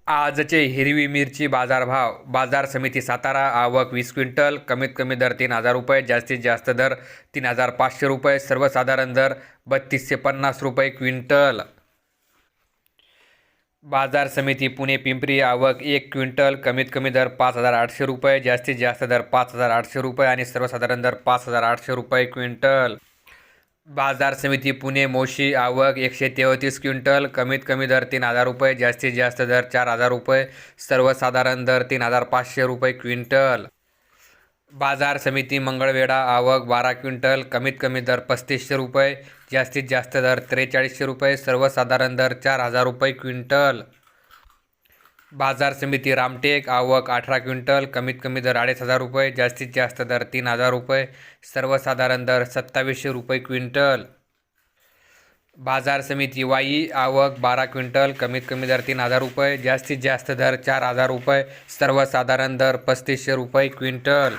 आजचे हिरवी मिरची बाजारभाव. बाजार समिती सातारा. आवक 20 क्विंटल. कमीत कमी दर 3,000 रुपये, जास्तीत जास्त दर 3,500 रुपये, सर्वसाधारण दर 3250 रुपये क्विंटल. बाजार समिती पुणे पिंपरी. आवक 1 क्विंटल. कमीत कमी दर 5,800 रुपये, जास्तीत जास्त दर 5,800 रुपये आणि सर्वसाधारण दर 5,800 रुपये क्विंटल. बाजार समिती पुणे मोशी. आवक 133 क्विंटल. कमीत कमी दर 3,000 रुपये, जास्तीत जास्त दर 4,000 रुपये, सर्वसाधारण दर 3,500 रुपये क्विंटल. बाजार समिती मंगळवेढा. आवक 12 क्विंटल. कमीत कमी दर 3,500 रुपये, जास्तीत जास्त दर 4300 रुपये, सर्वसाधारण दर 4,000 रुपये क्विंटल. बाजार समिती रामटेक. आवक 18 क्विंटल. कमीत कमी दर 2,500 रुपये, जास्तीत जास्त दर 3,000 रुपये, सर्वसाधारण दर 2,700 रुपये क्विंटल. बाजार समिती वाई. आवक 12 क्विंटल. कमीत कमी दर 3,000 रुपये, जास्तीत जास्त दर 4,000 रुपये, सर्वसाधारण दर 3,500 रुपये क्विंटल.